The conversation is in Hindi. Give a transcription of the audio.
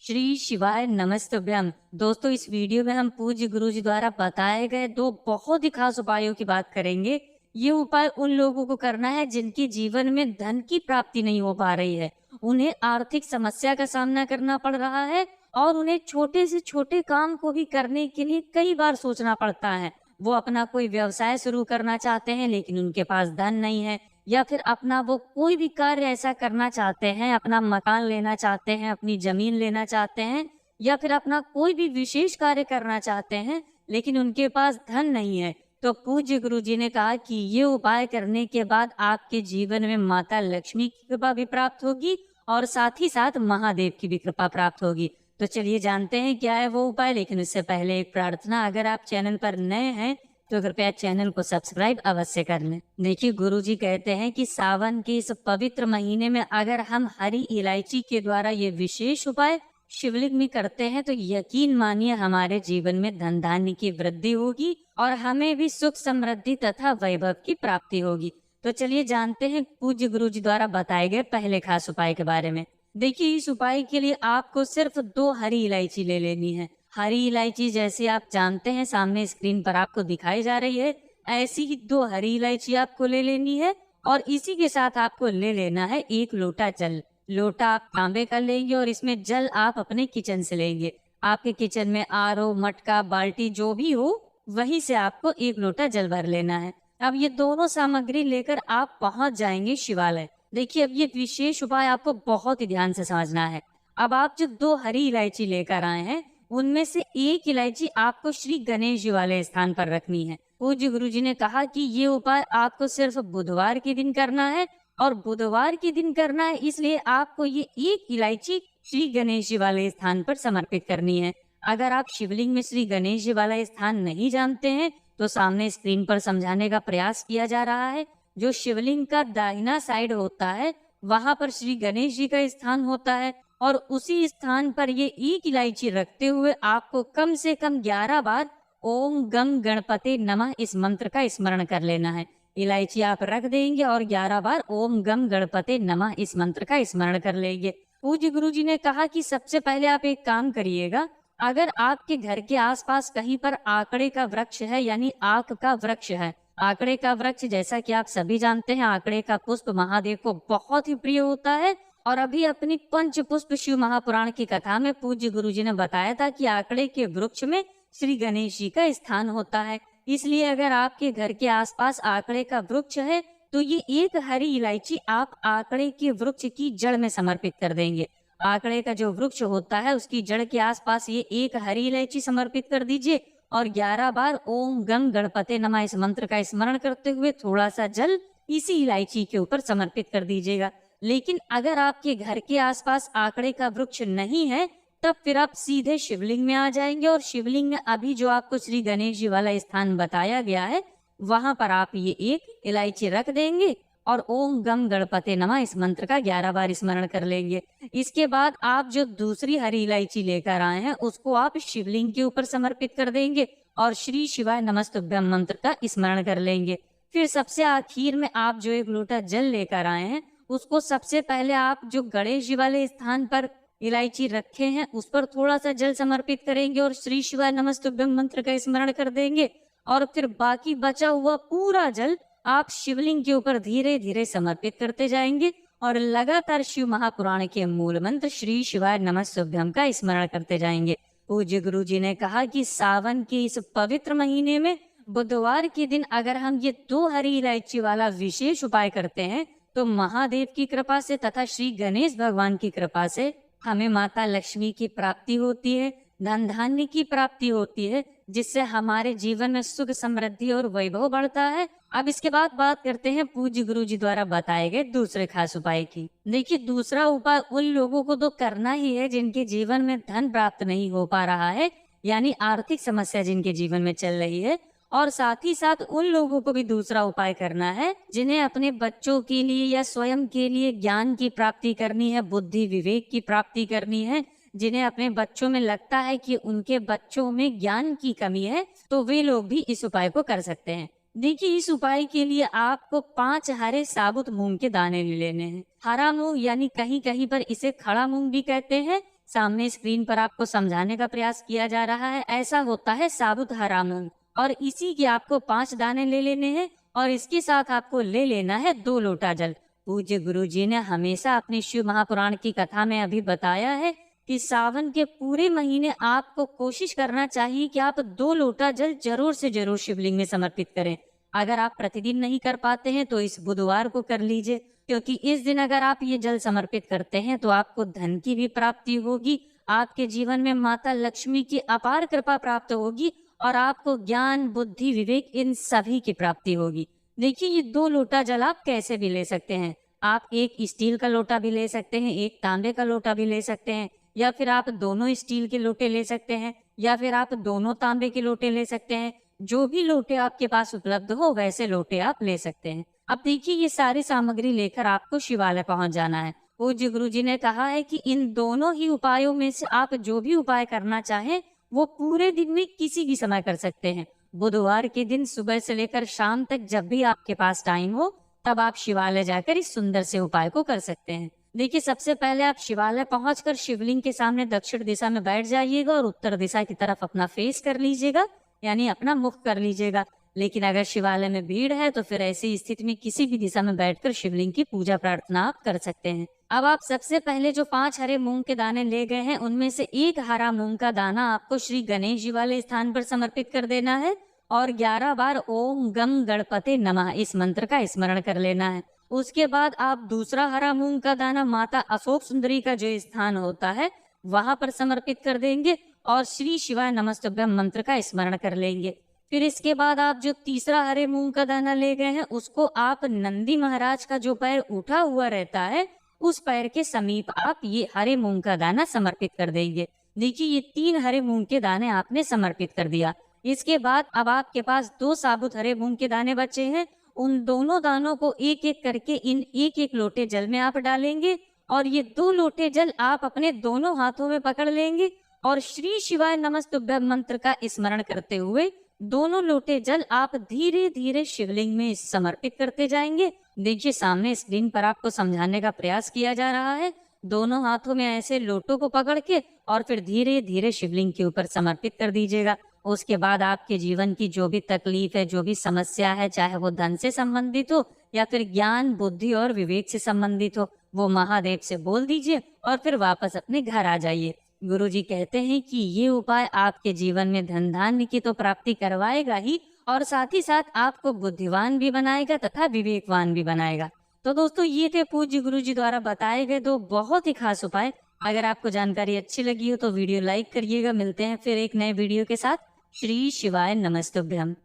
श्री शिवाय नमस्तुभ्यम। दोस्तों, इस वीडियो में हम पूज्य गुरु जी द्वारा बताए गए दो बहुत ही खास उपायों की बात करेंगे। ये उपाय उन लोगों को करना है जिनके जीवन में धन की प्राप्ति नहीं हो पा रही है, उन्हें आर्थिक समस्या का सामना करना पड़ रहा है और उन्हें छोटे से छोटे काम को भी करने के लिए कई बार सोचना पड़ता है। वो अपना कोई व्यवसाय शुरू करना चाहते हैं लेकिन उनके पास धन नहीं है, या फिर अपना वो कोई भी कार्य ऐसा करना चाहते हैं, अपना मकान लेना चाहते हैं, अपनी जमीन लेना चाहते हैं, या फिर अपना कोई भी विशेष कार्य करना चाहते हैं लेकिन उनके पास धन नहीं है। तो पूज्य गुरु जी ने कहा कि ये उपाय करने के बाद आपके जीवन में माता लक्ष्मी की कृपा भी प्राप्त होगी और साथ ही साथ महादेव की भी कृपा प्राप्त होगी। तो चलिए जानते हैं क्या है वो उपाय। लेकिन उससे पहले एक प्रार्थना, अगर आप चैनल पर नए हैं तो कृपया चैनल को सब्सक्राइब अवश्य कर लें। देखिए, गुरुजी कहते हैं कि सावन के इस पवित्र महीने में अगर हम हरी इलायची के द्वारा ये विशेष उपाय शिवलिंग में करते हैं तो यकीन मानिए हमारे जीवन में धन धान्य की वृद्धि होगी और हमें भी सुख समृद्धि तथा वैभव की प्राप्ति होगी। तो चलिए जानते हैं पूज्य गुरु जी द्वारा बताए गए पहले खास उपाय के बारे में। देखिए, इस उपाय के लिए आपको सिर्फ 2 हरी इलायची ले लेनी है। हरी इलायची जैसे आप जानते हैं सामने स्क्रीन पर आपको दिखाई जा रही है, ऐसी ही 2 हरी इलायची आपको ले लेनी है और इसी के साथ आपको ले लेना है 1 लोटा जल। लोटा आप तांबे का लेंगे और इसमें जल आप अपने किचन से लेंगे। आपके किचन में आरओ, मटका, बाल्टी जो भी हो वहीं से आपको 1 लोटा जल भर लेना है। अब ये दोनों सामग्री लेकर आप पहुंच जाएंगे शिवालय। देखिए, अब ये विशेष उपाय आपको बहुत ही ध्यान से समझना है। अब आप जो 2 हरी इलायची लेकर आए हैं उनमें से 1 इलायची आपको श्री गणेश जी वाले स्थान पर रखनी है। पूज्य गुरु जी ने कहा कि ये उपाय आपको सिर्फ बुधवार के दिन करना है और बुधवार के दिन करना है, इसलिए आपको ये 1 इलायची श्री गणेश जी वाले स्थान पर समर्पित करनी है। अगर आप शिवलिंग में श्री गणेश जी वाला स्थान नहीं जानते हैं तो सामने स्क्रीन पर समझाने का प्रयास किया जा रहा है। जो शिवलिंग का दाहिना साइड होता है वहां पर श्री गणेश जी का स्थान होता है और उसी स्थान पर ये 1 इलायची रखते हुए आपको कम से कम 11 बार ओम गम गणपते नमः इस मंत्र का स्मरण कर लेना है। इलायची आप रख देंगे और 11 बार ओम गम गणपते नमः इस मंत्र का स्मरण कर लेंगे। पूज्य गुरु जी ने कहा कि सबसे पहले आप एक काम करिएगा, अगर आपके घर के आसपास कहीं पर आकड़े का वृक्ष है यानी आक का वृक्ष है, आकड़े का वृक्ष जैसा कि आप सभी जानते हैं आकड़े का पुष्प महादेव को बहुत ही प्रिय होता है और अभी अपनी पंच पुष्प शिव महापुराण की कथा में पूज्य गुरु जी ने बताया था कि आकड़े के वृक्ष में श्री गणेश जी का स्थान होता है। इसलिए अगर आपके घर के आसपास आकड़े का वृक्ष है तो ये 1 हरी इलायची आप आकड़े के वृक्ष की जड़ में समर्पित कर देंगे। आकड़े का जो वृक्ष होता है उसकी जड़ के आसपास ये 1 हरी इलायची समर्पित कर दीजिए और 11 बार ओम गम गणपते नमः इस मंत्र का स्मरण करते हुए थोड़ा सा जल इसी इलायची के ऊपर समर्पित कर दीजिएगा। लेकिन अगर आपके घर के आसपास आकड़े का वृक्ष नहीं है तब फिर आप सीधे शिवलिंग में आ जाएंगे और शिवलिंग में अभी जो आपको श्री गणेश जी वाला स्थान बताया गया है वहां पर आप ये 1 इलायची रख देंगे और ओम गम गणपते नमः इस मंत्र का 11 बार स्मरण कर लेंगे। इसके बाद आप जो दूसरी हरी इलायची लेकर आए हैं उसको आप शिवलिंग के ऊपर समर्पित कर देंगे और श्री शिवाय नमस्तुभ्यम मंत्र का स्मरण कर लेंगे। फिर सबसे आखिर में आप जो 1 लोटा जल लेकर आए हैं उसको सबसे पहले आप जो गणेश जी वाले स्थान पर इलायची रखे हैं उस पर थोड़ा सा जल समर्पित करेंगे और श्री शिवाय नमस्तुभ्यम मंत्र का स्मरण कर देंगे और फिर बाकी बचा हुआ पूरा जल आप शिवलिंग के ऊपर धीरे धीरे समर्पित करते जाएंगे और लगातार शिव महापुराण के मूल मंत्र श्री शिवाय नमस्तुभ्यम का स्मरण करते जाएंगे। पूज्य गुरु जी ने कहा कि सावन के इस पवित्र महीने में बुधवार के दिन अगर हम ये 2 हरी इलायची वाला विशेष उपाय करते हैं तो महादेव की कृपा से तथा श्री गणेश भगवान की कृपा से हमें माता लक्ष्मी की प्राप्ति होती है, धन धान्य की प्राप्ति होती है, जिससे हमारे जीवन में सुख समृद्धि और वैभव बढ़ता है। अब इसके बाद बात करते हैं पूज्य गुरु जी द्वारा बताए गए दूसरे खास उपाय की। देखिए, दूसरा उपाय उन लोगों को तो करना ही है जिनके जीवन में धन प्राप्त नहीं हो पा रहा है, यानी आर्थिक समस्या जिनके जीवन में चल रही है, और साथ ही साथ उन लोगों को भी दूसरा उपाय करना है जिन्हें अपने बच्चों के लिए या स्वयं के लिए ज्ञान की प्राप्ति करनी है, बुद्धि विवेक की प्राप्ति करनी है। जिन्हें अपने बच्चों में लगता है कि उनके बच्चों में ज्ञान की कमी है तो वे लोग भी इस उपाय को कर सकते हैं। देखिए, इस उपाय के लिए आपको 5 हरे साबुत मूंग के दाने ले लेने हैं। हरा मूंग यानी कहीं कहीं पर इसे खड़ा मूंग भी कहते हैं, सामने स्क्रीन पर आपको समझाने का प्रयास किया जा रहा है। ऐसा होता है साबुत हरा मूंग, और इसी के आपको 5 दाने ले लेने हैं और इसके साथ आपको ले लेना है 2 लोटा जल। पूज्य गुरुजी ने हमेशा अपनी शिव महापुराण की कथा में अभी बताया है कि सावन के पूरे महीने आपको कोशिश करना चाहिए कि आप 2 लोटा जल जरूर से जरूर शिवलिंग में समर्पित करें। अगर आप प्रतिदिन नहीं कर पाते हैं तो इस बुधवार को कर लीजिए, क्योंकि इस दिन अगर आप ये जल समर्पित करते हैं तो आपको धन की भी प्राप्ति होगी, आपके जीवन में माता लक्ष्मी की अपार कृपा प्राप्त होगी और आपको ज्ञान, बुद्धि, विवेक इन सभी की प्राप्ति होगी। देखिए, ये 2 लोटा जल आप कैसे भी ले सकते हैं। आप एक स्टील का लोटा भी ले सकते हैं, एक तांबे का लोटा भी ले सकते हैं, या फिर आप दोनों स्टील के लोटे ले सकते हैं, या फिर आप दोनों तांबे के लोटे ले सकते हैं। जो भी लोटे आपके पास उपलब्ध हो वैसे लोटे आप ले सकते हैं। अब देखिए, ये सारी सामग्री लेकर आपको शिवालय पहुंच जाना है। पूज्य गुरुजी ने कहा है कि इन दोनों ही उपायों में से आप जो भी उपाय करना चाहें वो पूरे दिन में किसी भी समय कर सकते हैं। बुधवार के दिन सुबह से लेकर शाम तक जब भी आपके पास टाइम हो तब आप शिवालय जाकर इस सुंदर से उपाय को कर सकते हैं। देखिए, सबसे पहले आप शिवालय पहुंचकर शिवलिंग के सामने दक्षिण दिशा में बैठ जाइएगा और उत्तर दिशा की तरफ अपना फेस कर लीजिएगा, यानी अपना मुख कर लीजिएगा। लेकिन अगर शिवालय में भीड़ है तो फिर ऐसी स्थिति में किसी भी दिशा में बैठकर शिवलिंग की पूजा प्रार्थना आप कर सकते हैं। अब आप सबसे पहले जो 5 हरे मूंग के दाने ले गए हैं उनमें से एक हरा मूंग का दाना आपको श्री गणेश जी वाले स्थान पर समर्पित कर देना है और 11 बार ओम गम गणपते नमः इस मंत्र का स्मरण कर लेना है। उसके बाद आप दूसरा हरा मूंग का दाना माता अशोक सुंदरी का जो स्थान होता है वहां पर समर्पित कर देंगे और श्री शिवाय नमस्तुभ्यम मंत्र का स्मरण कर लेंगे। फिर इसके बाद आप जो तीसरा हरे मूंग का दाना ले गए हैं उसको आप नंदी महाराज का जो पैर उठा हुआ रहता है उस पैर के समीप आप ये हरे मूंग का दाना समर्पित कर देंगे। देखिए, ये 3 हरे मूंग के दाने आपने समर्पित कर दिया। इसके बाद अब आपके पास 2 साबुत हरे मूंग के दाने बचे हैं। उन दोनों दानों को एक एक करके इन एक एक लोटे जल में आप डालेंगे और ये 2 लोटे जल आप अपने दोनों हाथों में पकड़ लेंगे और श्री शिवाय नमस्तुभ्यम मंत्र का स्मरण करते हुए दोनों लोटे जल आप धीरे धीरे शिवलिंग में समर्पित करते जाएंगे। देखिए, सामने स्क्रीन पर आपको समझाने का प्रयास किया जा रहा है। दोनों हाथों में ऐसे लोटों को पकड़ के और फिर धीरे धीरे शिवलिंग के ऊपर समर्पित कर दीजिएगा। उसके बाद आपके जीवन की जो भी तकलीफ है, जो भी समस्या है, चाहे वो धन से संबंधित हो या फिर ज्ञान, बुद्धि और विवेक से संबंधित हो, वो महादेव से बोल दीजिए और फिर वापस अपने घर आ जाइए। गुरुजी कहते हैं कि ये उपाय आपके जीवन में धन धान्य की तो प्राप्ति करवाएगा ही और साथ ही साथ आपको बुद्धिवान भी बनाएगा तथा विवेकवान भी बनाएगा। तो दोस्तों, ये थे पूज्य गुरुजी द्वारा बताए गए 2 बहुत ही खास उपाय। अगर आपको जानकारी अच्छी लगी हो तो वीडियो लाइक करिएगा। मिलते हैं फिर एक नए वीडियो के साथ। श्री शिवाय नमस्तुभ्यम।